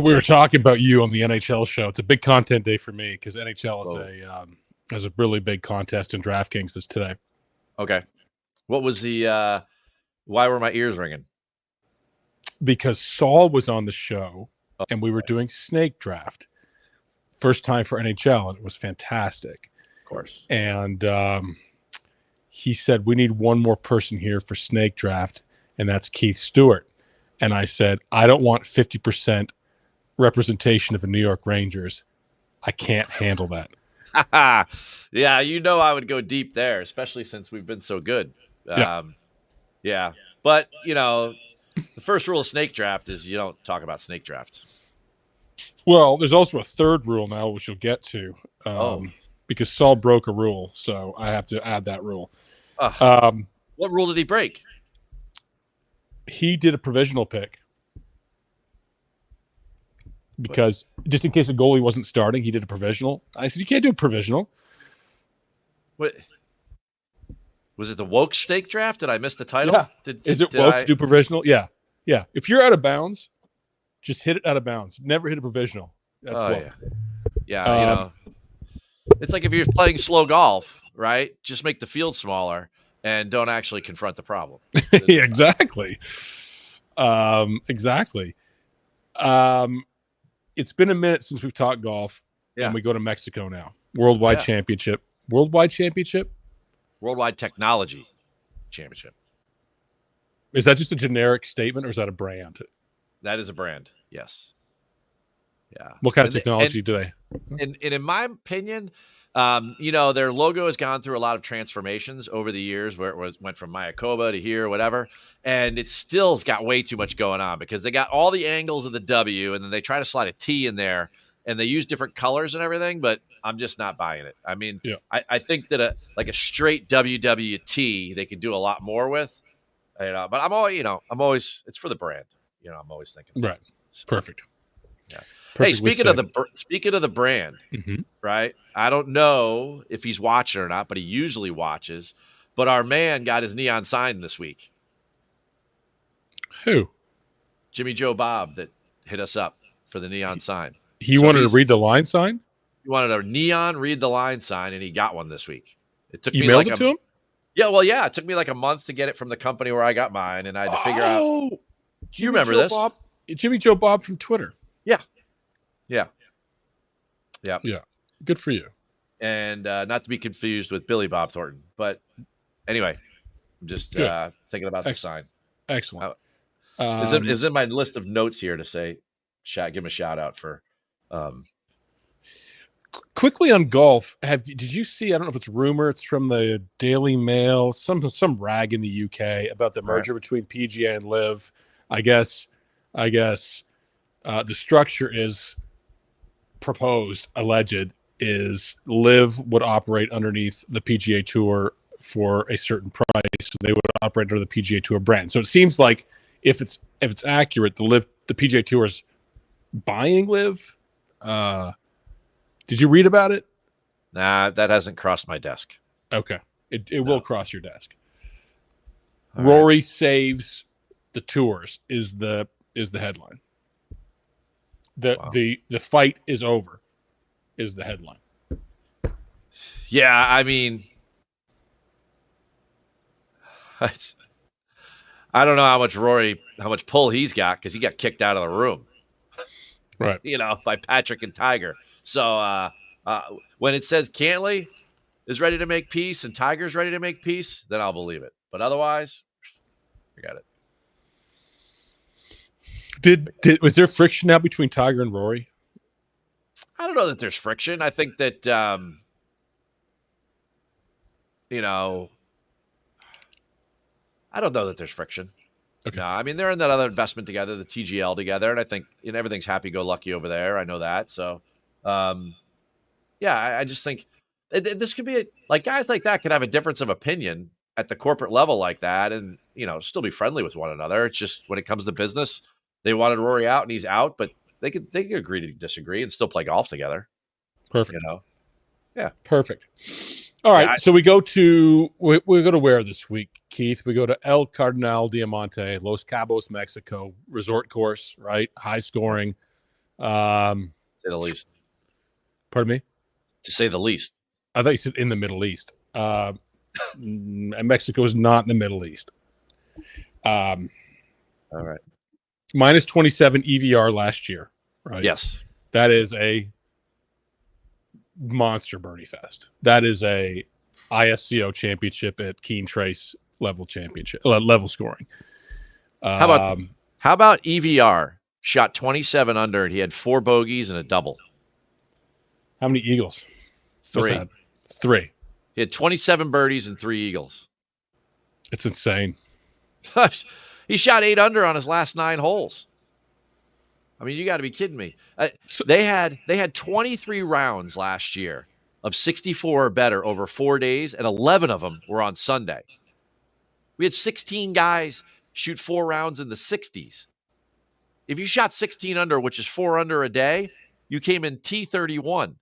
We were talking about you on the NHL show. It's a big content day for me because NHL is a really big contest in DraftKings this today. Okay. What was the why were my ears ringing? Because Saul was on the show and we were doing snake draft. First time for NHL, and it was fantastic. Of course. And he said, we need one more person here for snake draft, and that's Keith Stewart. And I said, I don't want 50% representation of the New York Rangers. I can't handle that. Yeah, I would go deep there, especially since we've been so good. Yeah. But, the first rule of snake draft is you don't talk about snake draft. Well, there's also a third rule now, which you'll get to, because Saul broke a rule, so I have to add that rule. What rule did he break? He did a provisional pick. Because just in case a goalie wasn't starting, he did a provisional. I said, you can't do a provisional. What? Was it the woke snake draft? Did I miss the title? Yeah. Is it woke to do provisional? Yeah. Yeah. If you're out of bounds, just hit it out of bounds. Never hit a provisional. That's woke. Yeah, it's like if you're playing slow golf, right? Just make the field smaller and don't actually confront the problem. Yeah, exactly. Exactly. It's been a minute since we've talked golf, and we go to Mexico now. Worldwide Championship. Worldwide Championship? Worldwide Technology Championship. Is that just a generic statement, or is that a brand? That is a brand, yes. Yeah. What kind of technology do they? And in my opinion, their logo has gone through a lot of transformations over the years where it went from Mayakoba to here, whatever. And it's still got way too much going on because they got all the angles of the W and then they try to slide a T in there and they use different colors and everything, but I'm just not buying it. I mean, I think that a straight WWT, they could do a lot more with, but I'm always, it's for the brand. I'm always thinking. Right. So, perfect. Yeah. Hey, speaking of the brand, right? I don't know if he's watching or not, but he usually watches. But our man got his neon sign this week. Who? Jimmy Joe Bob that hit us up for the neon sign. He wanted to read the line sign? He wanted a neon read the line sign, and he got one this week. It took me mailed it to him? Yeah, well, yeah. It took me like a month to get it from the company where I got mine, and I had to figure out. Do you remember this? Jimmy Joe Bob from Twitter. Yeah. Good for you. And not to be confused with Billy Bob Thornton. But anyway, I'm just thinking about the sign. Excellent. Is in my list of notes here to say, give him a shout out for. Quickly on golf, did you see? I don't know if it's rumor. It's from the Daily Mail, some rag in the UK about the merger between PGA and LIV. I guess the structure is proposed, alleged, is LIV would operate underneath the PGA Tour for a certain price. So they would operate under the PGA Tour brand. So it seems like if it's accurate, the PGA Tour is buying LIV. Did you read about it? Nah, that hasn't crossed my desk. Okay, it will cross your desk. All Rory saves the tours is the headline. The fight is over is the headline. Yeah, I mean, I don't know how much pull he's got because he got kicked out of the room, right? By Patrick and Tiger. So when it says Cantlay is ready to make peace and Tiger's ready to make peace, then I'll believe it. But otherwise, forget it. Was there friction now between Tiger and Rory? I don't know that there's friction. I think that I don't know that there's friction. Okay. No, I mean they're in that other investment together, the TGL together, and I think everything's happy-go-lucky over there. I know that. So, I just think this could be guys like that could have a difference of opinion at the corporate level like that, and still be friendly with one another. It's just when it comes to business, they wanted Rory out and he's out, but they could agree to disagree and still play golf together. Perfect. Yeah. Perfect. All right. So we go to where this week, Keith? We go to El Cardenal Diamante, Los Cabos, Mexico, resort course, right? High scoring. Say the least. Pardon me? To say the least. I thought you said in the Middle East. Mexico is not in the Middle East. All right. Minus 27 EVR last year, right? Yes. That is a monster birdie fest. That is a ISCO championship at Keen Trace level scoring. How about EVR? Shot 27 under, and he had 4 bogeys and a double. How many eagles? 3. 3. He had 27 birdies and 3 eagles. It's insane. He shot 8 under on his last 9 holes. I mean, you got to be kidding me. They had 23 rounds last year of 64 or better over 4 days, and 11 of them were on Sunday. We had 16 guys shoot 4 rounds in the 60s. If you shot 16 under, which is 4 under a day, you came in T31.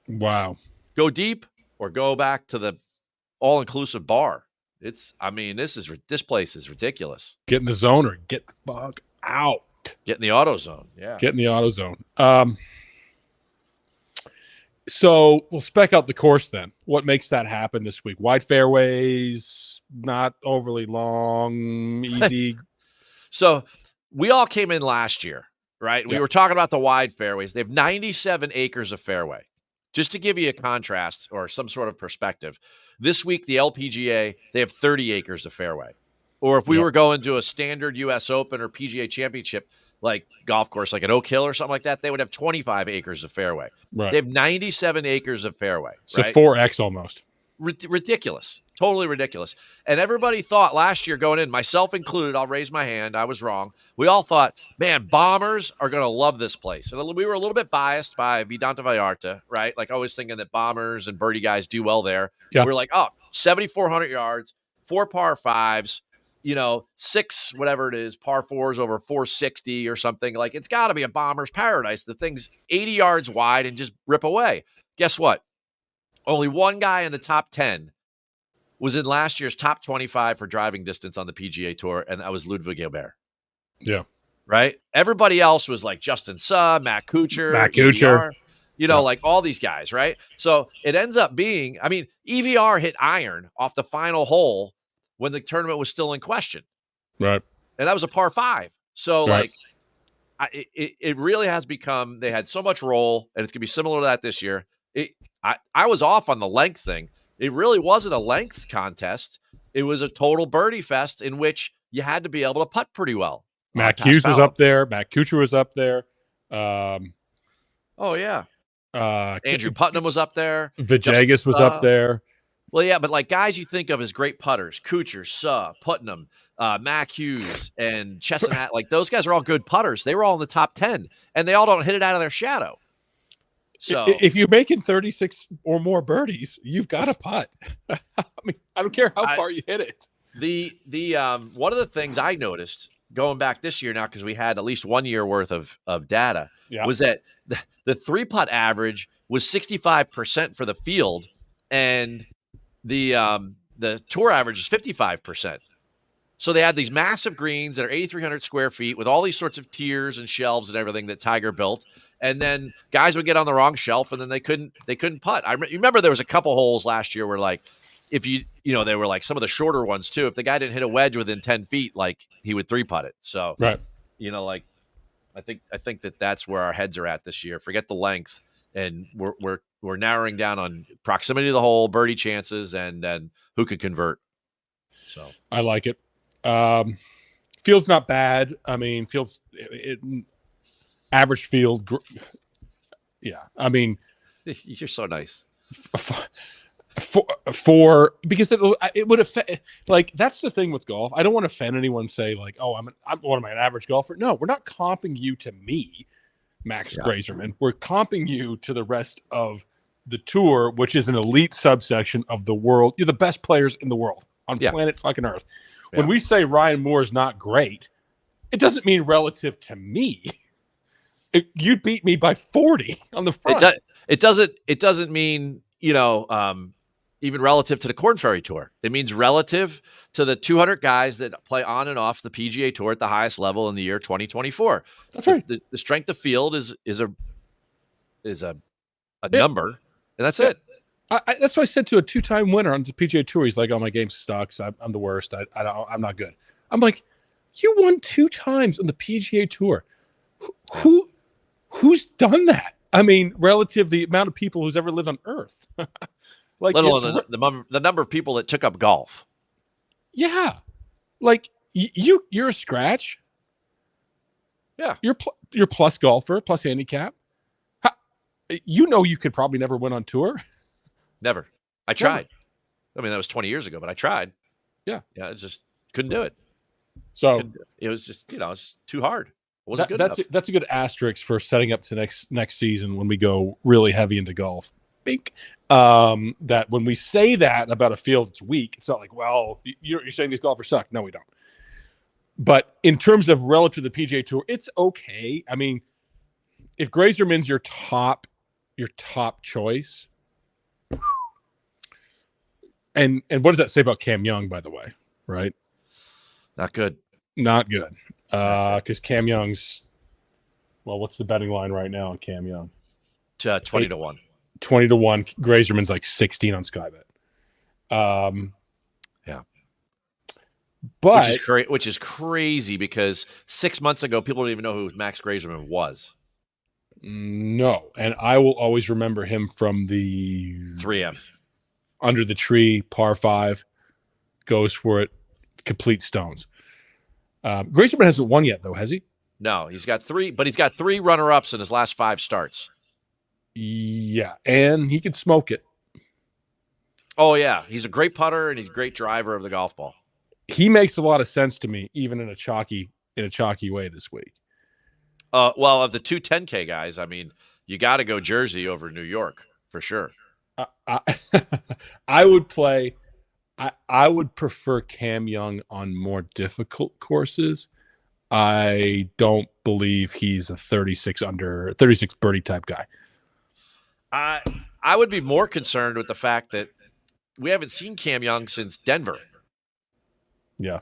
Wow. Go deep or go back to the all-inclusive bar. This place is ridiculous. Get in the zone or get the fuck out. Get in the auto zone. Yeah. Get in the auto zone. So we'll spec out the course then. What makes that happen this week? Wide fairways, not overly long, easy. So we all came in last year, right? We were talking about the wide fairways. They have 97 acres of fairway. Just to give you a contrast or some sort of perspective, this week, the LPGA, they have 30 acres of fairway. Or if we were going to a standard U.S. Open or PGA Championship, like golf course, like an Oak Hill or something like that, they would have 25 acres of fairway. Right. They have 97 acres of fairway. So right? 4X almost. Ridiculous. Totally ridiculous. And everybody thought last year going in, myself included, I'll raise my hand, I was wrong. We all thought, man, bombers are going to love this place. And we were a little bit biased by Vidanta Vallarta, right? Like always thinking that bombers and birdie guys do well there. Yeah. We were like, 7,400 yards, 4 par 5s, 6, whatever it is, par 4s over 460 or something. Like it's got to be a bomber's paradise. The thing's 80 yards wide and just rip away. Guess what? Only one guy in the top 10 was in last year's top 25 for driving distance on the PGA Tour, and that was Ludwig Gilbert. Yeah. Right? Everybody else was like Justin Suh, Matt Kuchar, like all these guys, right? So it ends up being, EVR hit iron off the final hole when the tournament was still in question. Right. And that was a par 5. So, right. It really has become, they had so much roll, and it's going to be similar to that this year. I was off on the length thing. It really wasn't a length contest. It was a total birdie fest in which you had to be able to putt pretty well. Matt Hughes was up there. Matt Kuchar was up there. Andrew Putnam was up there. Villegas was up there. Well, yeah, but like guys you think of as great putters, Kuchar, Suh, Putnam, Mac Hughes, and Chestnut, like those guys are all good putters. They were all in the top 10, and they all don't hit it out of their shadow. So if you're making 36 or more birdies, you've got a putt. I don't care how far you hit it. The one of the things I noticed going back this year now, because we had at least 1 year worth of data, was that the 3-putt average was 65% for the field, and the tour average is 55%. So they had these massive greens that are 8,300 square feet with all these sorts of tiers and shelves and everything that Tiger built. And then guys would get on the wrong shelf, and then they couldn't putt. I remember there was a couple holes last year where, like, if they were like some of the shorter ones too. If the guy didn't hit a wedge within 10 feet, like he would 3-putt it. So, right. I think that's where our heads are at this year. Forget the length, and we're narrowing down on proximity to the hole, birdie chances, and then who could convert. So I like it. Field's not bad. Field's average field. Yeah. You're so nice. For because it would affect, like, that's the thing with golf. I don't want to offend anyone, say like, oh, I'm an average golfer. No, we're not comping you to me, Max Grazerman. We're comping you to the rest of the tour, which is an elite subsection of the world. You're the best players in the world on planet fucking Earth. When we say Ryan Moore is not great, it doesn't mean relative to me. You beat me by 40 on the front. It doesn't mean, even relative to the Corn Ferry Tour. It means relative to the 200 guys that play on and off the PGA Tour at the highest level in the year 2024. That's right. The strength of field is a Yeah. number, and that's Yeah. it. That's what I said to a 2-time winner on the PGA Tour. He's like, "Oh, my game sucks. I'm the worst. I'm not good." I'm like, "You won 2 times on the PGA Tour. Who's done that? I mean, relative to the amount of people who's ever lived on Earth, like Let alone the number of people that took up golf. Yeah, like you're a scratch. Yeah, you're plus golfer, plus handicap. You could probably never win on tour. Never. I tried. I mean, that was 20 years ago, but I tried. Yeah. I just couldn't do it. So it was just, it's too hard. It wasn't good enough. That's a good asterisk for setting up to next season when we go really heavy into golf. Bink. That when we say that about a field that's weak, it's not like, well, you're saying these golfers suck. No, we don't. But in terms of relative to the PGA Tour, it's okay. I mean, if Grazerman's your top choice. And what does that say about Cam Young, by the way? Right? Not good. Not good. Because Cam Young's, well, what's the betting line right now on Cam Young? 20 to 1. 20 to 1. Grazerman's like 16 on Skybet. Yeah. But which is crazy because 6 months ago, people didn't even know who Max Grazerman was. No. And I will always remember him from the 3M. Under the tree, par 5, goes for it, complete stones. Grazerman hasn't won yet, though, has he? No, he's got 3, but he's got 3 runner-ups in his last 5 starts. Yeah, and he could smoke it. Oh, yeah. He's a great putter, and he's a great driver of the golf ball. He makes a lot of sense to me, even in a chalky way this week. Well, of the 2 10K guys, I mean, you got to go Jersey over New York for sure. I would play. I would prefer Cam Young on more difficult courses. I don't believe he's a 36 birdie type guy. I would be more concerned with the fact that we haven't seen Cam Young since Denver. Yeah.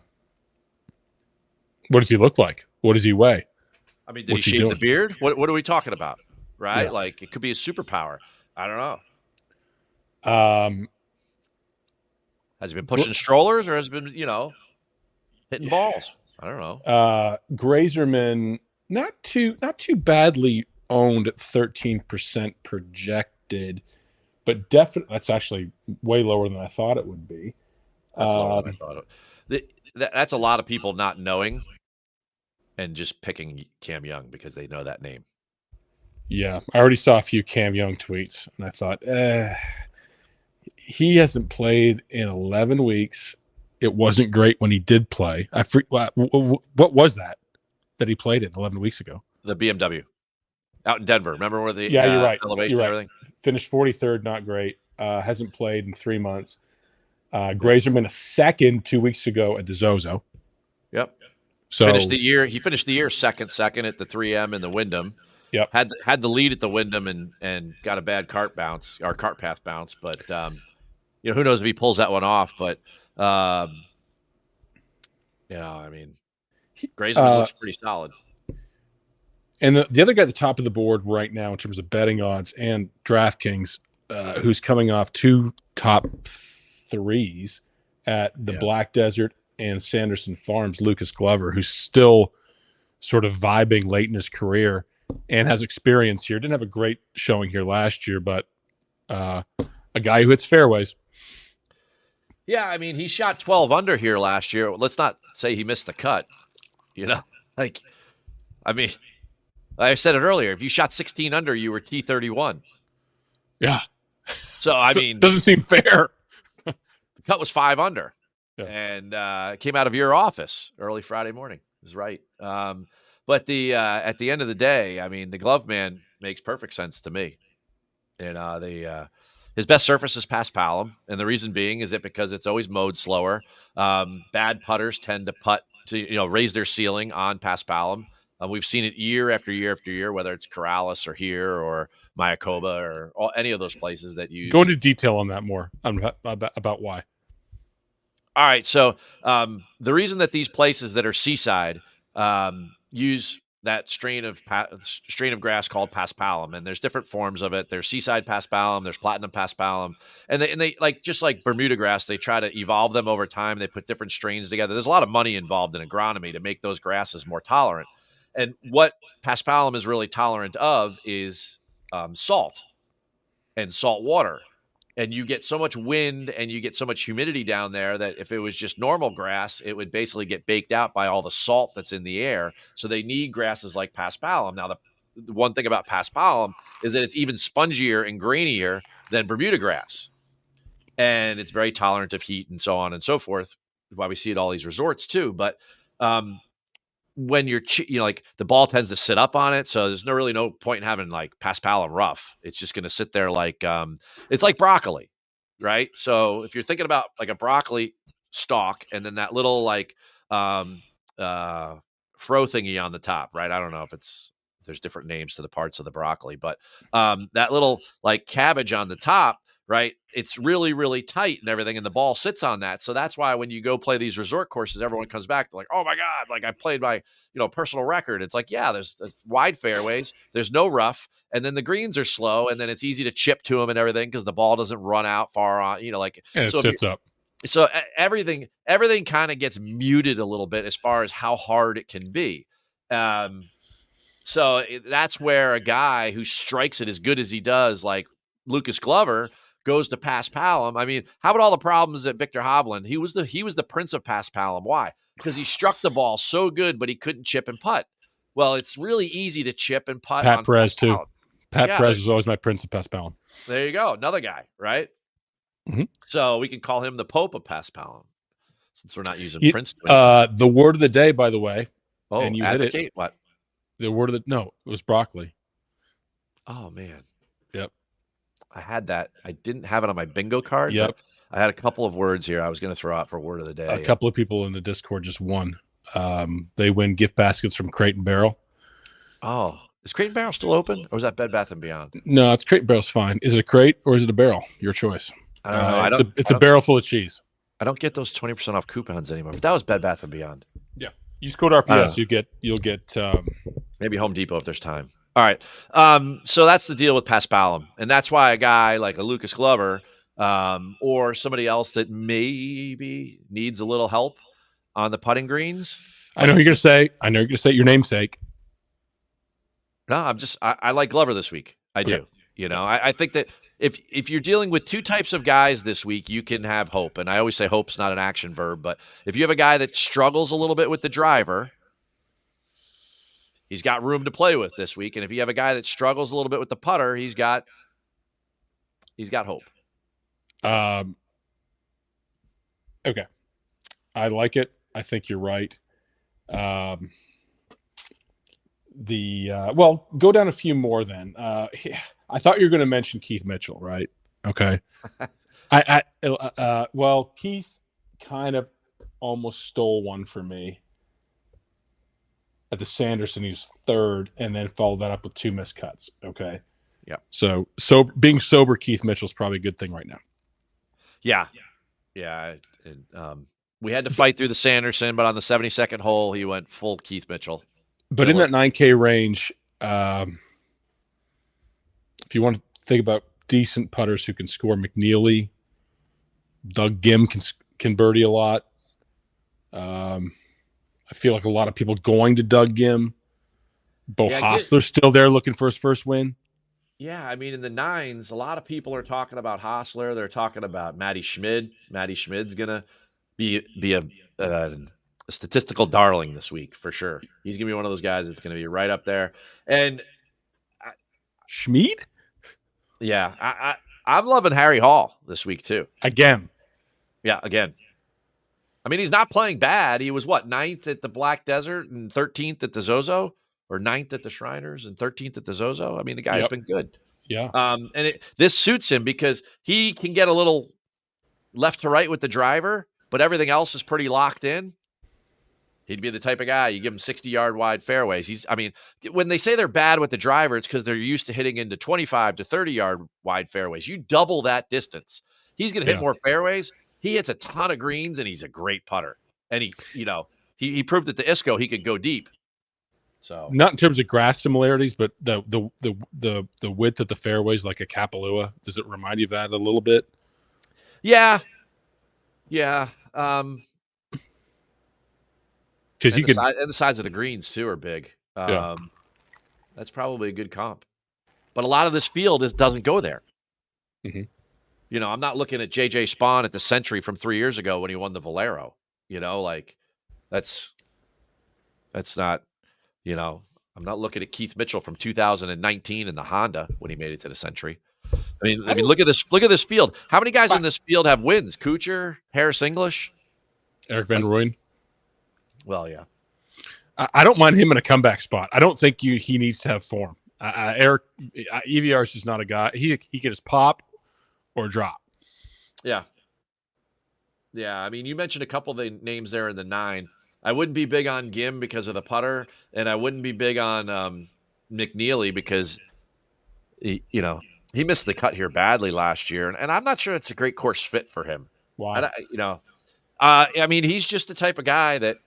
What does he look like? What does he weigh? I mean, did he shave the beard? What are we talking about? Right? Yeah. Like, it could be a superpower. I don't know. Has he been pushing strollers or has he been, hitting balls? I don't know. Grazerman, not too badly owned at 13% projected, but definitely that's actually way lower than I thought it would be. That's lower than I thought that's a lot of people not knowing and just picking Cam Young because they know that name. Yeah, I already saw a few Cam Young tweets, and I thought, he hasn't played in 11 weeks. It wasn't great when he did play. What was that he played in 11 weeks ago? The BMW out in Denver. Remember where the you're right. elevation you're and everything? Finished 43rd, not great. Hasn't played in 3 months. Grazerman a second 2 weeks ago at the Zozo. Yep. So he finished the year second at the 3M in the Wyndham. Yep. Had the lead at the Wyndham and got a bad cart path bounce, but who knows if he pulls that one off, but I mean, Grazerman looks pretty solid. And the other guy at the top of the board right now in terms of betting odds and DraftKings, who's coming off 2 top 3s at the Black Desert and Sanderson Farms, Lucas Glover, who's still sort of vibing late in his career and has experience here. Didn't have a great showing here last year, but a guy who hits fairways. Yeah, I mean, he shot 12 under here last year. Let's not say he missed the cut. Like I said it earlier, if you shot 16 under, you were T31. Yeah. So, I mean, it doesn't seem fair. The cut was 5 under. Yeah. And came out of your office early Friday morning. Is right. But at the end of the day, I mean, the glove man makes perfect sense to me. His best surface is Paspalum, and the reason being is because it's always mowed slower. Bad putters tend to putt to raise their ceiling on Paspalum. We've seen it year after year after year, whether it's Corrales or here or Mayakoba or any of those places that use. Go into detail on that more about why. All right. So the reason that these places that are seaside use that strain of grass called Paspalum, and there's different forms of it. There's seaside Paspalum, there's platinum Paspalum, and they like just like Bermuda grass, they try to evolve them over time. They put different strains together. There's a lot of money involved in agronomy to make those grasses more tolerant. And what Paspalum is really tolerant of is salt and salt water. And you get so much wind and you get so much humidity down there that if it was just normal grass, it would basically get baked out by all the salt that's in the air. So they need grasses like Paspalum. Now, the one thing about Paspalum is that it's even spongier and grainier than Bermuda grass. And it's very tolerant of heat and so on and so forth. Why we see it all these resorts too. But when you're, like the ball tends to sit up on it. So there's really no point in having like Paspalum rough. It's just going to sit there like, it's like broccoli, right? So if you're thinking about like a broccoli stalk and then that little like fro thingy on the top, right? I don't know if there's different names to the parts of the broccoli, but that little like cabbage on the top, right? It's really, really tight and everything, and the ball sits on that. So that's why when you go play these resort courses, everyone comes back like, oh my God, like I played my, personal record. It's like, yeah, there's wide fairways, there's no rough, and then the greens are slow, and then it's easy to chip to them and everything because the ball doesn't run out far on, like. And it sits up. So everything kind of gets muted a little bit as far as how hard it can be. So that's where a guy who strikes it as good as he does, like Lucas Glover, goes to Paspalum. I mean, how about all the problems at Victor Hovland? He was the prince of Paspalum. Why? Because he struck the ball so good, but he couldn't chip and putt. Well, it's really easy to chip and putt. Pat Perez too. Pat Perez was always my prince of Paspalum. There you go, another guy, right? Mm-hmm. So we can call him the Pope of Paspalum, since we're not using Prince. The word of the day, by the way. Oh, and you advocate? hit it. What? The word of it was broccoli. Oh man. Yep. I had that. I didn't have it on my bingo card. Yep. I had a couple of words here I was going to throw out for word of the day. A couple of people in the Discord just won. They win gift baskets from Crate and Barrel. Oh, is Crate and Barrel still open, or is that Bed Bath & Beyond? No, it's Crate and Barrel's fine. Is it a crate or is it a barrel? Your choice. I don't know. It's a barrel full of cheese. I don't get those 20% off coupons anymore, but that was Bed Bath & Beyond. Yeah. Use code RPS. You'll get maybe Home Depot if there's time. All right. So that's the deal with Paspalum. And that's why a guy like a Lucas Glover or somebody else that maybe needs a little help on the putting greens. I know you're going to say your namesake. No, I like Glover this week. I do. Okay. I think that if you're dealing with two types of guys this week, you can have hope. And I always say hope's not an action verb, but if you have a guy that struggles a little bit with the driver, he's got room to play with this week. And if you have a guy that struggles a little bit with the putter, he's got hope. Okay. I like it. I think you're right. Go down a few more then. I thought you were going to mention Keith Mitchell, right? Okay. Keith kind of almost stole one for me at the Sanderson. He was third, and then followed that up with two missed cuts. Okay. Yeah. So being sober, Keith Mitchell's probably a good thing right now. Yeah. Yeah. We had to fight through the Sanderson, but on the 72nd hole, he went full Keith Mitchell. But in that 9K range, if you want to think about decent putters who can score, McNeely, Doug Gim can birdie a lot. I feel like a lot of people going to Doug Gim. Bo Hostler's still there looking for his first win. Yeah, I mean, in the nines, a lot of people are talking about Hostler. They're talking about Matty Schmid. Matty Schmid's going to be a statistical darling this week for sure. He's going to be one of those guys that's going to be right up there. And Schmid? Yeah, I'm loving Harry Hall this week too. Again. Yeah, again. I mean, he's not playing bad. He was ninth at the Black Desert and 13th at the Zozo, or 9th at the Shriners and 13th at the Zozo. I mean, the guy's been good. Yeah. And this suits him because he can get a little left to right with the driver, but everything else is pretty locked in. He'd be the type of guy you give him 60-yard wide fairways. When they say they're bad with the driver, it's because they're used to hitting into 25 to 30-yard wide fairways. You double that distance, he's going to hit more fairways. He hits a ton of greens, and he's a great putter. And he proved at the ISCO he could go deep. So not in terms of grass similarities, but the width of the fairways, like a Kapalua. Does it remind you of that a little bit? Yeah. Because the sides of the greens too are big. That's probably a good comp. But a lot of this field doesn't go there. Mm-hmm. I'm not looking at JJ Spawn at the Century from 3 years ago when he won the Valero. That's not. I'm not looking at Keith Mitchell from 2019 in the Honda when he made it to the Century. I mean, look at this. Look at this field. How many guys in this field have wins? Kuchar, Harris English, Eric Van Rooyen. Well, yeah. I don't mind him in a comeback spot. I don't think he needs to have form. Eric EVR is just not a guy. He can just pop or drop. Yeah. I mean, you mentioned a couple of the names there in the 9. I wouldn't be big on Gim because of the putter, and I wouldn't be big on McNeely because he missed the cut here badly last year, and I'm not sure it's a great course fit for him. Why? I mean, he's just the type of guy that,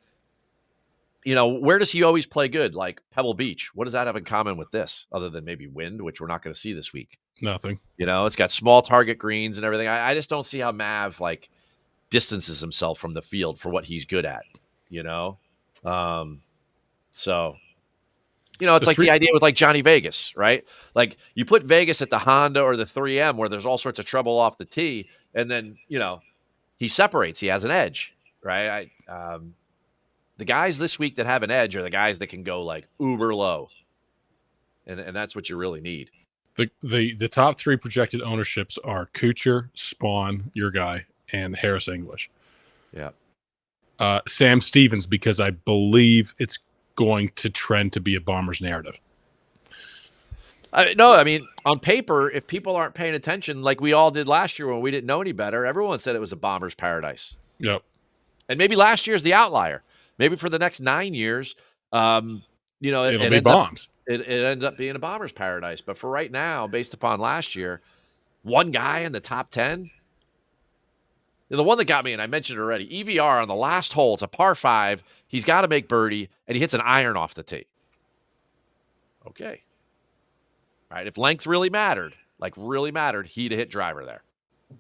where does he always play good? Like Pebble Beach. What does that have in common with this, other than maybe wind, which we're not going to see this week? Nothing. It's got small target greens and everything. I just don't see how Mav distances himself from the field for what he's good at. So it's like the idea with Johnny Vegas, right? Like you put Vegas at the Honda or the 3M where there's all sorts of trouble off the tee, and then he separates. He has an edge, right? The guys this week that have an edge are the guys that can go uber low, and that's what you really need. The top 3 projected ownerships are Kuchar, Spawn, your guy, and Harris English. Yeah. Sam Stevens, because I believe it's going to trend to be a Bombers narrative. No, I mean, on paper, if people aren't paying attention like we all did last year when we didn't know any better, everyone said it was a Bombers paradise. Yep. And maybe last year's the outlier. Maybe for the next 9 years, it'll be bombs. It ends up being a Bombers paradise. But for right now, based upon last year, one guy in the top 10. The one that got me, and I mentioned it already, EVR on the last hole. It's a par 5. He's got to make birdie, and he hits an iron off the tee. Okay. All right. If length really mattered, he'd hit driver there.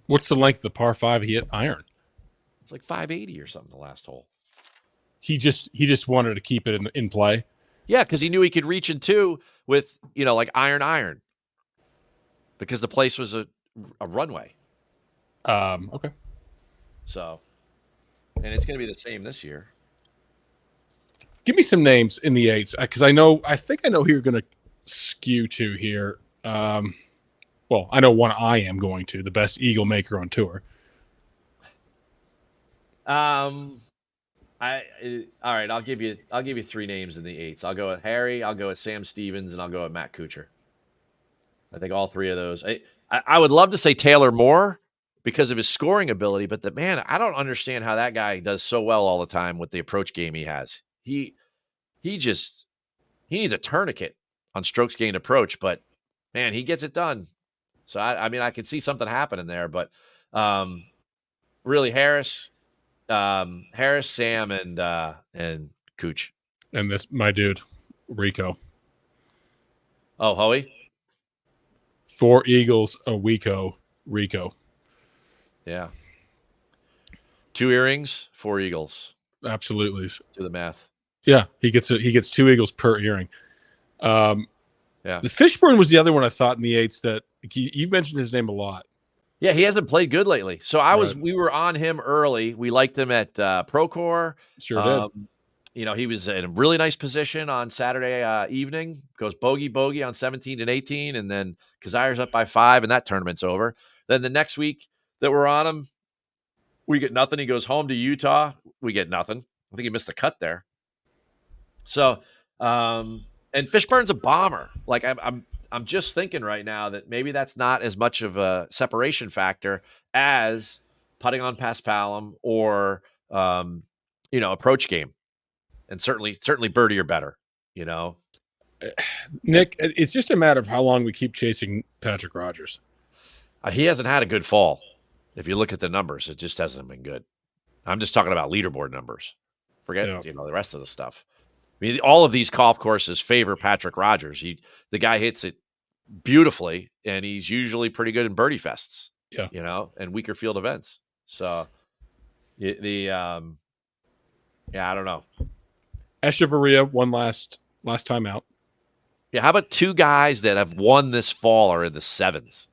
What's the length of the par 5 he hit iron? It's like 580 or something the last hole. He just wanted to keep it in play. Yeah, because he knew he could reach in 2 with, iron. Because the place was a runway. Okay. So, and it's going to be the same this year. Give me some names in the 8s, because I think I know who you're going to skew to here. Well, I know one I am going to, the best eagle maker on tour. All right, I'll give you 3 names in the 8s. I'll go with Harry, I'll go with Sam Stevens, and I'll go with Matt Kuchar. I think all 3 of those. I would love to say Taylor Moore because of his scoring ability, but I don't understand how that guy does so well all the time with the approach game he has. He needs a tourniquet on strokes gained approach, but man, he gets it done. So I could see something happening there, but really Harris, Sam, and Cooch. And this my dude, Rico. Oh, Hoey? 4 eagles, a Rico. Yeah. 2 earrings, 4 eagles. Absolutely. Do the math. Yeah, he gets 2 eagles per earring. Yeah. The Fishburne was the other one I thought in the 8s that you've mentioned his name a lot. Yeah, he hasn't played good lately. So we were on him early. We liked him at Procore. Sure did. He was in a really nice position on Saturday evening. Goes bogey on 17 and 18, and then Kazire's up by 5, and that tournament's over. Then the next week that we're on him, we get nothing. He goes home to Utah. We get nothing. I think he missed the cut there. So, and Fishburne's a bomber. Like I'm just thinking right now that maybe that's not as much of a separation factor as putting on Paspalum or approach game. and certainly birdie or better. You know, Nick, it's just a matter of how long we keep chasing Patrick Rogers. He hasn't had a good fall. If you look at the numbers, it just hasn't been good. I'm just talking about leaderboard numbers. Forget the rest of the stuff. I mean, all of these golf courses favor Patrick Rogers. The guy hits it beautifully, and he's usually pretty good in birdie fests. Yeah, you know, and weaker field events. So I don't know. Echeverria won last time out. Yeah, how about two guys that have won this fall are in the 7s?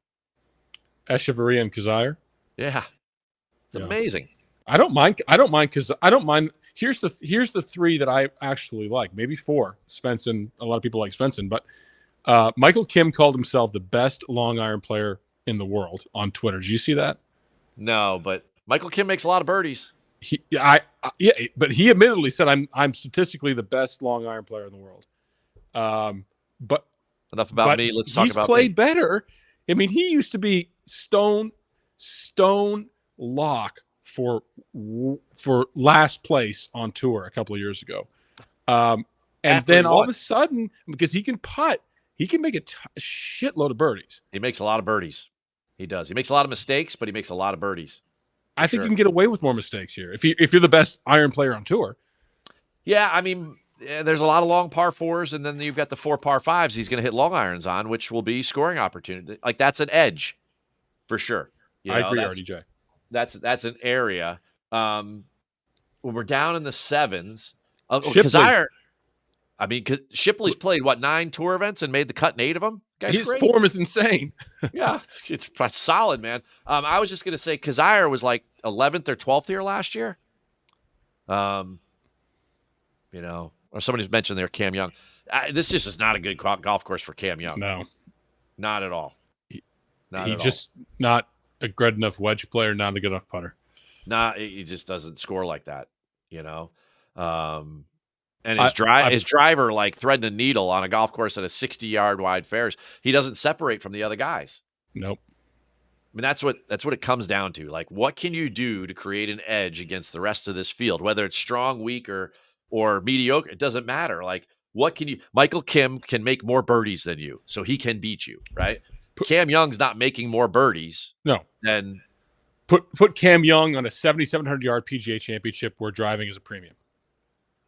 Echeverria and Kazire. Yeah, it's amazing. I don't mind because I don't mind. Here's the 3 that I actually like. Maybe 4. Svensson. A lot of people like Svensson, but Michael Kim called himself the best long iron player in the world on Twitter. Did you see that? No, but Michael Kim makes a lot of birdies. But he admittedly said I'm statistically the best long iron player in the world. But enough about me. Let's talk about he's played better. I mean, he used to be stone lock for last place on tour a couple of years ago. And then all of a sudden, because he can putt, he can make a shitload of birdies. He makes a lot of birdies. He does. He makes a lot of mistakes, but he makes a lot of birdies. I think you can get away with more mistakes here if you're the best iron player on tour. Yeah, I mean, there's a lot of long par 4s, and then you've got the 4 par 5s he's going to hit long irons on, which will be scoring opportunity. Like, that's an edge for sure. I agree, RDJ. That's an area. When we're down in the 7s, Shipley. I mean, Shipley's played, 9 tour events and made the cut in 8 of them? His form is insane. Yeah, it's solid, man. I was just going to say Kazire was like 11th or 12th here last year. You know, or somebody's mentioned there Cam Young. This just is not a good golf course for Cam Young. No. Not at all. Not a good enough wedge player, not a good enough putter. He just doesn't score like that, you know. And his driver, like threading a needle on a golf course at a 60-yard wide fairways. He doesn't separate from the other guys. Nope. I mean, that's what it comes down to. Like, what can you do to create an edge against the rest of this field, whether it's strong, weak, or mediocre? It doesn't matter. Like, what can you? Michael Kim can make more birdies than you, so he can beat you, right? Cam Young's not making more birdies. No. Then put Cam Young on a 7,700-yard PGA Championship where driving is a premium.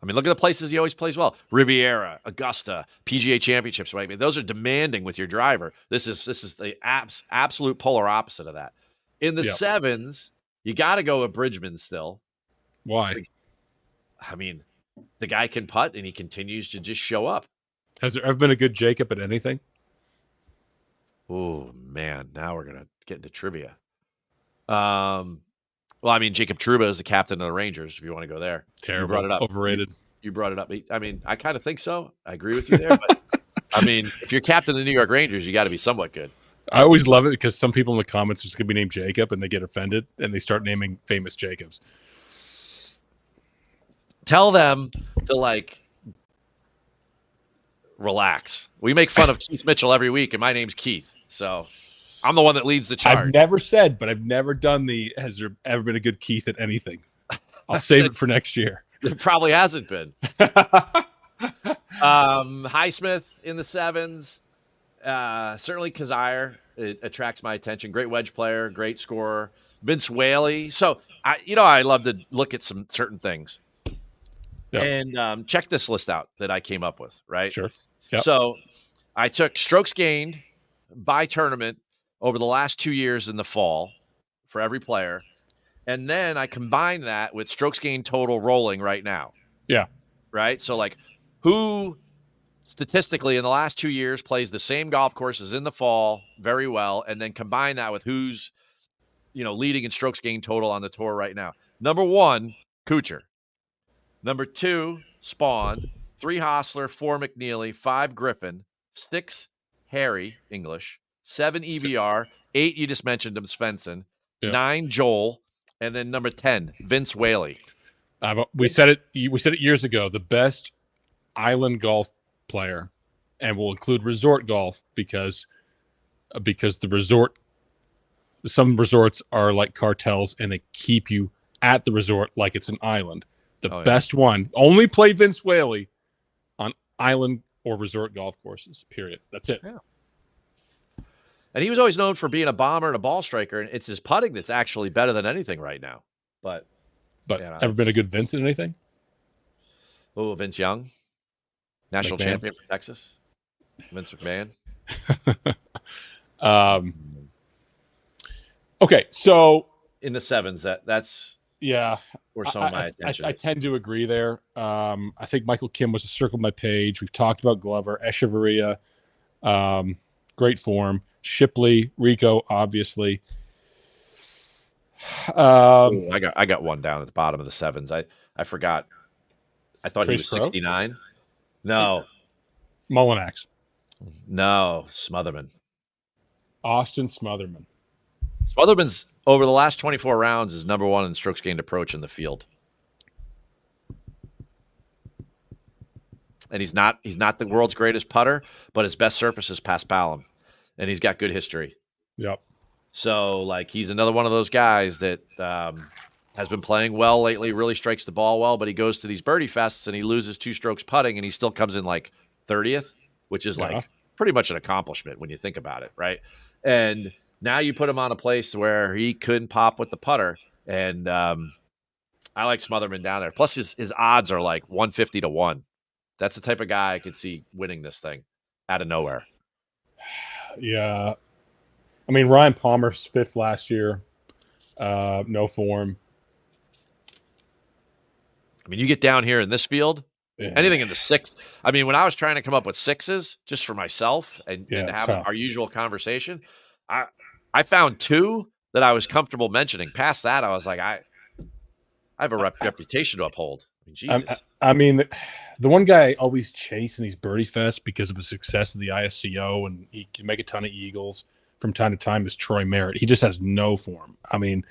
I mean, look at the places he always plays well: Riviera, Augusta, PGA Championships. Right? I mean, those are demanding with your driver. This is the absolute polar opposite of that. In the 7s, you got to go with Bridgman still. Why? I mean, the guy can putt, and he continues to just show up. Has there ever been a good Jacob at anything? Oh man, now we're gonna get into trivia. Well, I mean, Jacob Trouba is the captain of the Rangers, if you want to go there. Terrible. You brought it up. Overrated. You brought it up. I mean, I kind of think so. I agree with you there. But, I mean, if you're captain of the New York Rangers, you got to be somewhat good. I always love it because some people in the comments are just going to be named Jacob, and they get offended, and they start naming famous Jacobs. Tell them to, like, relax. We make fun of Keith Mitchell every week, and my name's Keith. So I'm the one that leads the charge. I've never said, but I've never done has there ever been a good Keith at anything? I'll save it for next year. It probably hasn't been. Highsmith in the 7s. Certainly Kazire. It attracts my attention. Great wedge player, great scorer. Vince Whaley. So, I love to look at some certain things. Yep. And check this list out that I came up with, right? Sure. Yep. So I took strokes gained by tournament over the last 2 years in the fall for every player. And then I combined that with strokes gained total rolling right now. Yeah. Right? So, like, who statistically in the last 2 years plays the same golf courses in the fall very well, and then combine that with who's, leading in strokes gained total on the tour right now. Number 1, Kuchar. Number 2, Spawn. 3, Hostler. 4, McNeely. 5, Griffin. 6, Harry, English. 7, EBR. 8, you just mentioned him, Svensson. Yeah. 9, Joel. And then number 10, Vince Whaley. We said it years ago. The best island golf player, and we'll include resort golf because some resorts are like cartels and they keep you at the resort like it's an island. The best one. Only play Vince Whaley on island or resort golf courses, period. That's it. Yeah. And he was always known for being a bomber and a ball striker, and it's his putting that's actually better than anything right now. But ever been a good Vince in anything? Oh, Vince Young, national champion for Texas. Vince McMahon. Okay, so in the sevens, that's where some of my attention. I tend to agree there. I think Michael Kim was a circle my page. We've talked about Glover, Echeverria, great form. Shipley, Rico, obviously. I got one down at the bottom of the sevens. I forgot. I thought he was 69. No. Mullinax. No, Smotherman. Austin Smotherman. Smotherman's over the last 24 rounds is number one in strokes gained approach in the field. And he's not the world's greatest putter, but his best surface is Paspalum. And he's got good history. Yep. So, like, he's another one of those guys that has been playing well lately, really strikes the ball well, but he goes to these birdie fests and he loses 2 strokes putting and he still comes in like 30th, which is like pretty much an accomplishment when you think about it, right? And now you put him on a place where he couldn't pop with the putter. And I like Smotherman down there. Plus his odds are like 150 to 1. That's the type of guy I could see winning this thing out of nowhere. Yeah. I mean, Ryan Palmer's 5th last year. No form. I mean, you get down here in this field, anything in the 6th. I mean, when I was trying to come up with 6s just for myself and have our usual conversation, I found 2 that I was comfortable mentioning. Past that, I was like, I have a reputation to uphold. I mean, Jesus. I mean, the one guy I always chase in these birdie fests because of the success of the ISCO and he can make a ton of eagles from time to time is Troy Merritt. He just has no form. I mean,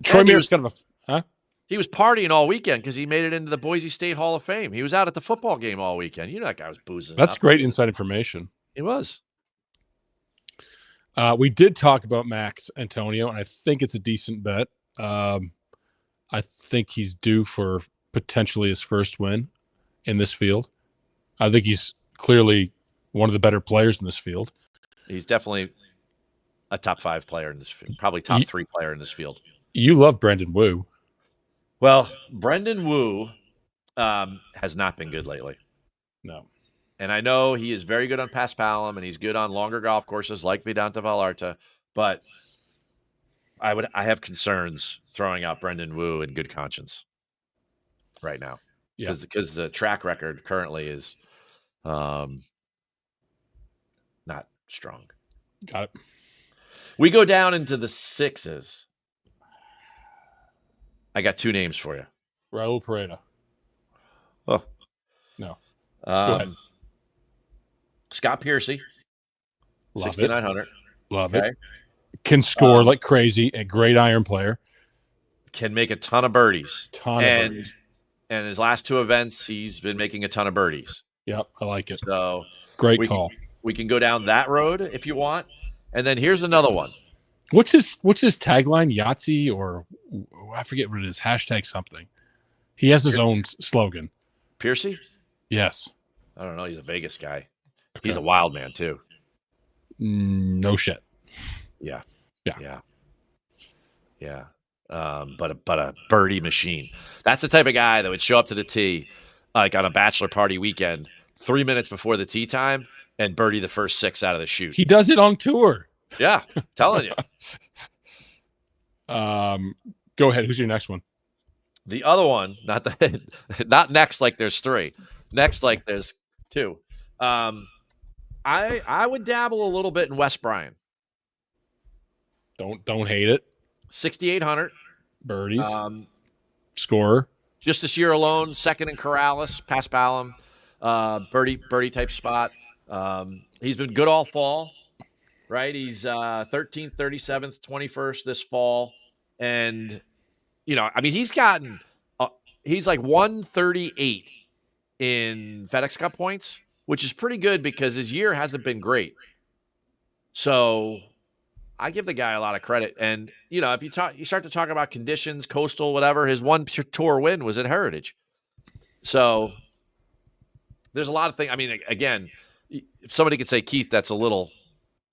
Troy Merritt's kind of a He was partying all weekend because he made it into the Boise State Hall of Fame. He was out at the football game all weekend. You know that guy was boozing. That's great inside information. He was. We did talk about Max Antonio, and I think it's a decent bet. I think he's due for potentially his first win in this field. I think he's clearly one of the better players in this field. He's definitely a top 5 player in this field, probably top 3 player in this field. You love Brendan Wu. Well, Brendan Wu has not been good lately. No. And I know he is very good on Paspalum and he's good on longer golf courses like Vidanta Vallarta, but I have concerns throwing out Brendan Wu in good conscience right now. Because the track record currently is not strong. Got it. We go down into the 6s. I got 2 names for you. Raul Pereira. Oh. No. Go ahead. Scott Piercy. 6,900. Love it. Can score like crazy. A great iron player. Can make a ton of birdies. Birdies. And his last 2 events, he's been making a ton of birdies. Yep, I like it. So great call. We can go down that road if you want. And then here's another one. What's his tagline? Yahtzee or I forget what it is. Hashtag something. He has his own slogan. Piercy? Yes. I don't know. He's a Vegas guy. Okay. He's a wild man too. No shit. Yeah. But a birdie machine. That's the type of guy that would show up to the tee like on a bachelor party weekend 3 minutes before the tee time and birdie the first 6 out of the chute. He does it on tour. Yeah, telling you. Go ahead. Who's your next one? The other one, not next like there's 3. Next like there's 2. I would dabble a little bit in Wes Bryan. Don't hate it. 6,800 birdies. Scorer. Just this year alone, 2nd in Corrales, Paspalum, birdie type spot. He's been good all fall. Right, he's 13th, 37th, 21st this fall, and I mean he's like 138 in FedEx Cup points, which is pretty good because his year hasn't been great. So I give the guy a lot of credit. And, if you start to talk about conditions, coastal, whatever, his one tour win was at Heritage. So there's a lot of things. I mean, again, if somebody could say, Keith, that's a little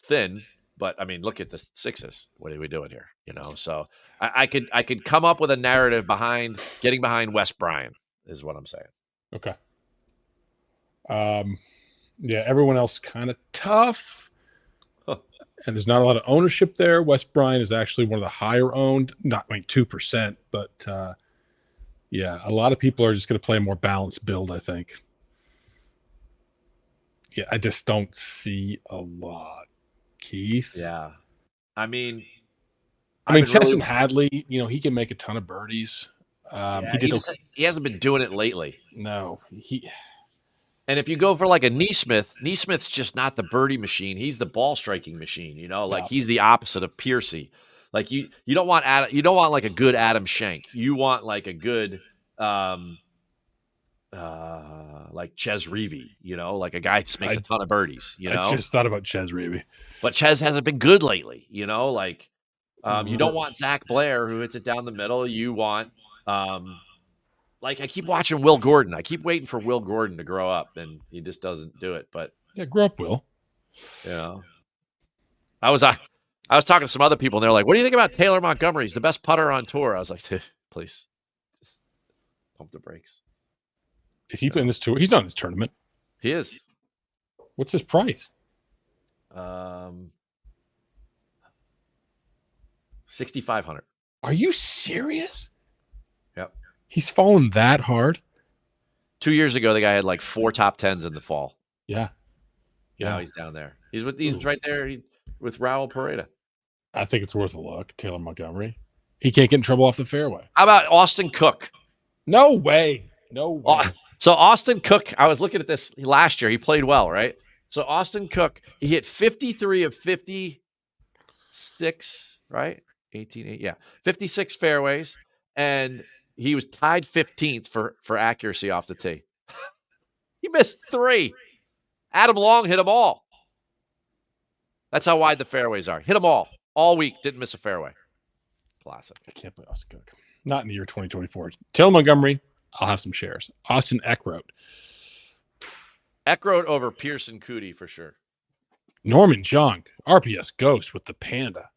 thin, but I mean, look at the sixes. What are we doing here? So I could come up with a narrative behind getting behind Wes Bryan is what I'm saying. Okay. Yeah, everyone else kind of tough. And there's not a lot of ownership there. Wes Bryan is actually one of the higher owned, not like 2%, but yeah, a lot of people are just going to play a more balanced build, I think. Yeah, I just don't see a lot. Keith? Yeah. I mean, Chesson Hadley, he can make a ton of birdies. He hasn't been doing it lately. No. And if you go for like a Neesmith's just not the birdie machine. He's the ball striking machine, he's the opposite of Piercy. Like you don't want like a good Adam Schenk. You want like a good like Ches Reavie, like a guy that makes a ton of birdies, I just thought about Ches Reavie. But Ches hasn't been good lately, you don't want Zach Blair who hits it down the middle. You want like I keep watching Will Gordon. I keep waiting for Will Gordon to grow up, and he just doesn't do it. But yeah, grow up, Will. I was talking to some other people, and they're like, "What do you think about Taylor Montgomery? He's the best putter on tour." I was like, "Please, just pump the brakes." Is he playing this tour? He's not in this tournament. He is. What's his price? 6,500. Are you serious? Yep. He's fallen that hard? 2 years ago, the guy had like 4 top tens in the fall. Yeah. Now he's down there. He's right there with Raul Pareda. I think it's worth a look. Taylor Montgomery. He can't get in trouble off the fairway. How about Austin Cook? No way. No way. So Austin Cook, I was looking at this last year. He played well, right? So Austin Cook, he hit 53 of 56, right? 18, yeah. 56 fairways, and he was tied 15th for accuracy off the tee. He missed 3. Adam Long hit them all. That's how wide the fairways are. Hit them all week. Didn't miss a fairway. Classic. I can't play Austin Cook. Not in the year 2024. Taylor Montgomery, I'll have some shares. Austin Eckroat. Eckroat over Pearson Cootie for sure. Norman Jung, RPS Ghost with the Panda.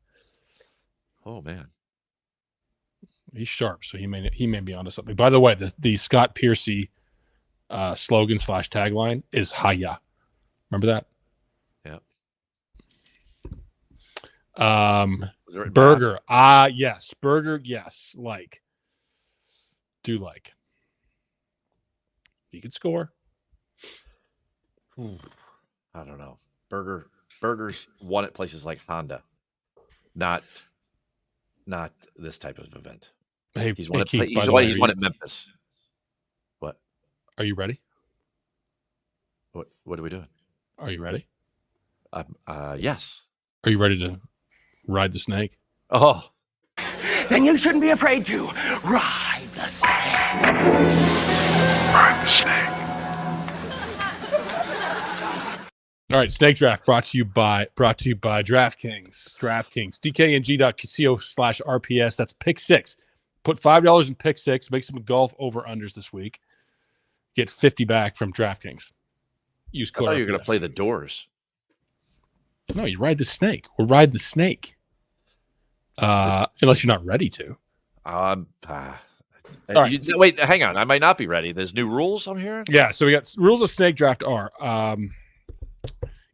Oh man, he's sharp, so he may be onto something. By the way, the Scott Piercy slogan / tagline is Hiya. Remember that? Yeah. Burger. Yes. Burger. Yes. Like. He could score. I don't know. Burger's won at places like Honda, not this type of event. Hey, he's won Keith, he's won at Memphis. What? Are you ready? What are we doing? Are you ready? Yes. Are you ready to ride the snake? Oh. Then you shouldn't be afraid to ride the snake. Ride the snake. All right, Snake Draft brought to you by DraftKings. DraftKings, dkng.co/RPS. That's pick 6. Put $5 in pick 6. Make some golf over-unders this week. Get 50 back from DraftKings. Use code. I thought you were RPS. going to play the doors. No, you ride the snake. We're riding the snake. Unless you're not ready to. All right. Wait, hang on. I might not be ready. There's new rules I'm hearing? Yeah, so we got rules of Snake Draft are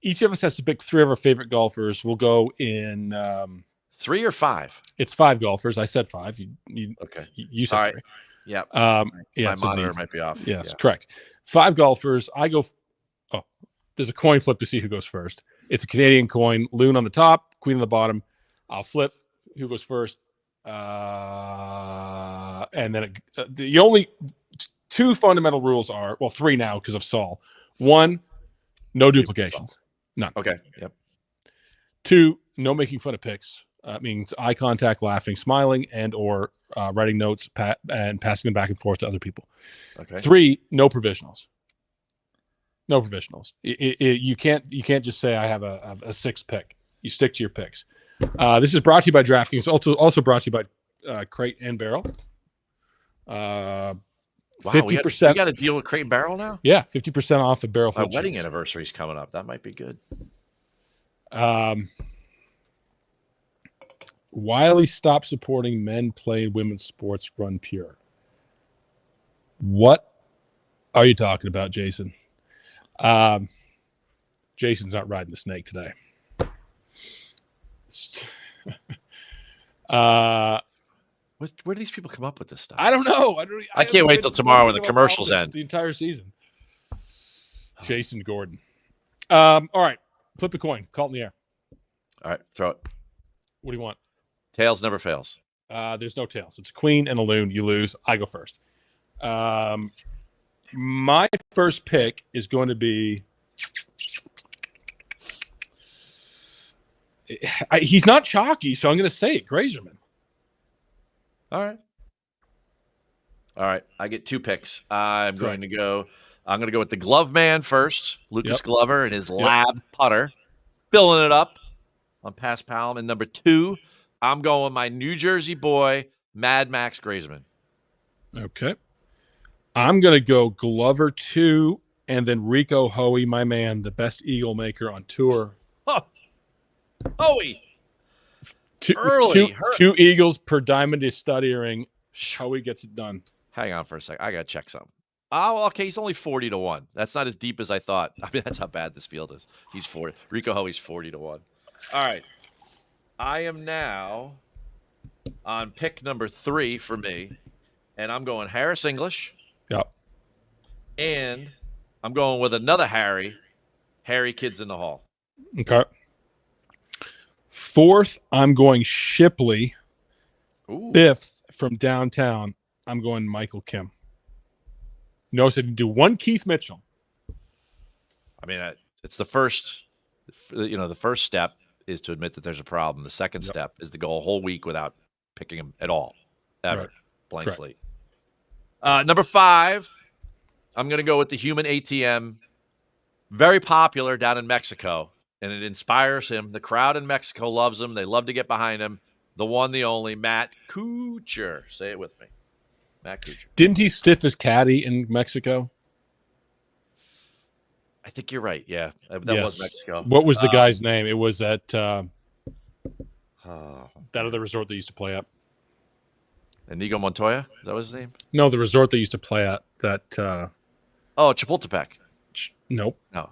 each of us has to pick 3 of our favorite golfers. We'll go in 3 or 5? It's 5 golfers. I said 5. Okay. You said 3. Yeah. Yeah, my monitor might be off. Yes, yeah. Correct. 5 golfers. I go. Oh, there's a coin flip to see who goes first. It's a Canadian coin. Loon on the top, Queen on the bottom. I'll flip. Who goes first? And then the only 2 fundamental rules are 3 now because of Saul. 1, no duplications. None. Okay. Yep. 2, no making fun of picks. Means eye contact, laughing, smiling, and or writing notes and passing them back and forth to other people. Okay. 3, no provisionals. You can't just say I have a 6 pick. You stick to your picks. This is brought to you by DraftKings. Also brought to you by Crate and Barrel. 50%. We got to deal with Crate and Barrel now. Yeah, 50% off a barrel. My wedding anniversary is coming up. That might be good. Wiley stopped supporting men playing women's sports. Run pure. What are you talking about, Jason? Jason's not riding the snake today. Where do these people come up with this stuff? I don't know. I can't wait till tomorrow when the commercials end. The entire season. Jason Gordon. All right. Flip a coin. Call it in the air. All right. Throw it. What do you want? Tails never fails. There's no tails. It's a queen and a loon. You lose. I go first. My first pick is going to be... he's not chalky, so I'm going to say it. Grazerman. All right. I get 2 picks. I'm going to go with the glove man first, Lucas Glover, and his lab putter, filling it up on Paspalum. And number 2, I'm going with my New Jersey boy, Mad Max Grazerman. Okay. I'm going to go Glover 2, and then Rico Hoey, my man, the best eagle maker on tour. Hoey. Two eagles per diamond is stud earring. Hoey gets it done. Hang on for a second. I got to check something. Oh, okay. He's only 40-1. That's not as deep as I thought. I mean, that's how bad this field is. He's 40. Rico Hoey's 40-1. All right. I am now on pick number 3 for me, and I'm going Harris English. Yep. And I'm going with another Harry Kids in the Hall. Okay. 4th, I'm going Shipley. Ooh. 5th, from downtown, I'm going Michael Kim. Notice I didn't do one Keith Mitchell. I mean, it's the first, the first step is to admit that there's a problem. The second step is to go a whole week without picking him at all, ever. Right. Blank slate. Number 5, I'm going to go with the human ATM. Very popular down in Mexico, and it inspires him. The crowd in Mexico loves him. They love to get behind him. The one, the only, Matt Kuchar. Say it with me. Matt Kuchar. Didn't he stiff his caddy in Mexico? I think you're right. Yeah, that was Mexico. What was the guy's name? It was at that other resort they used to play at. Inigo Montoya? Is that his name? No, the resort they used to play at. That. Chapultepec. Nope. No.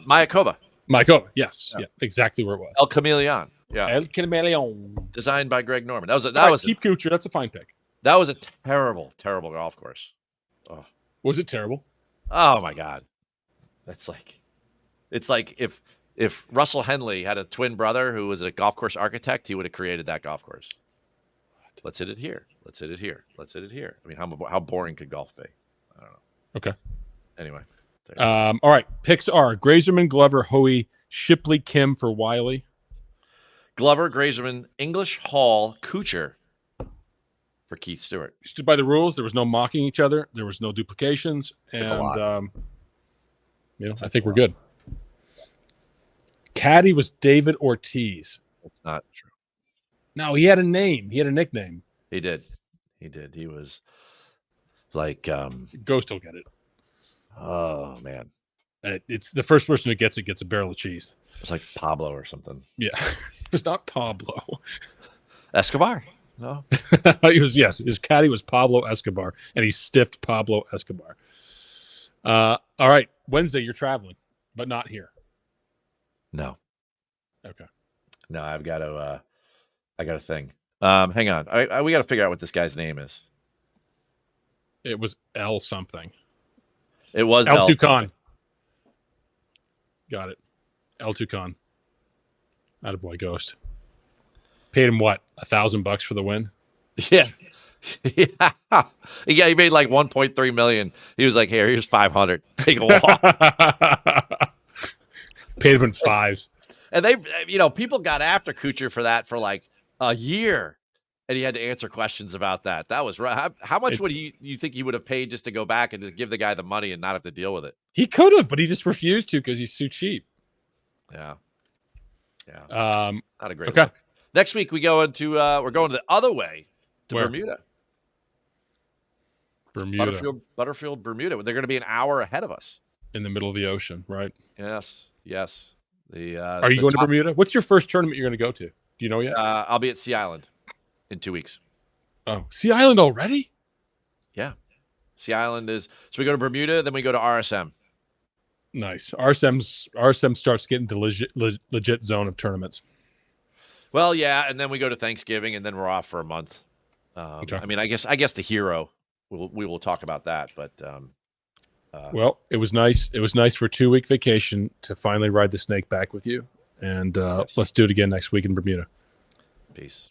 Mayakoba. Mayakoba. Yes. Yeah. Exactly where it was. El Chameleon. Yeah. El Chameleon. Designed by Greg Norman. That was keep Kuchar. That's a fine pick. That was a terrible, terrible golf course. Oh. Was it terrible? Oh my God. It's like if Russell Henley had a twin brother who was a golf course architect, he would have created that golf course. Let's hit it here. Let's hit it here. Let's hit it here. I mean, how boring could golf be? I don't know. Okay. Anyway. All right. Picks are Grazerman, Glover, Hoey, Shipley, Kim for Wiley. Glover, Grazerman, English, Hall, Kuchar for Keith Stewart. Stood by the rules. There was no mocking each other. There was no duplications. And, I think we're good. Caddy was David Ortiz. That's not true. No, he had a name. He had a nickname. He did. He was like Ghost will get it. Oh man. It's the first person who gets a barrel of cheese. It's like Pablo or something. Yeah. It was not Pablo. Escobar. No. His caddy was Pablo Escobar, and he stiffed Pablo Escobar. All right. Wednesday, you're traveling, but not here. No. Okay. No, I got a thing. Hang on. We got to figure out what this guy's name is. It was L something. It was El Tucan. Got it. El Tucan. Attaboy Ghost. Paid him what? $1,000 for the win? Yeah. Yeah. He made like 1.3 million. He was like, here's 500. Take a walk. Paid him in fives. And people got after Kuchar for that for like a year. And he had to answer questions about that. That was right. How much would you think he would have paid just to go back and just give the guy the money and not have to deal with it? He could have, but he just refused to because he's too cheap. Yeah. Yeah. Not a great Okay. look. Next week we go into we're going the other way to Where? Bermuda. Bermuda. Butterfield, Bermuda. They're going to be an hour ahead of us. In the middle of the ocean, right? Yes. The Are you going to Bermuda? What's your first tournament you're going to go to? Do you know yet? I'll be at Sea Island in 2 weeks. Oh, Sea Island already? Yeah. Sea Island is so we go to Bermuda, then we go to RSM. Nice. RSM starts getting to legit zone of tournaments. Well, yeah, and then we go to Thanksgiving, and then we're off for a month. Okay. I mean, I guess the Hero. We will talk about that, but well, it was nice. It was nice for a 2-week vacation to finally ride the snake back with you, and Yes. let's do it again next week in Bermuda. Peace.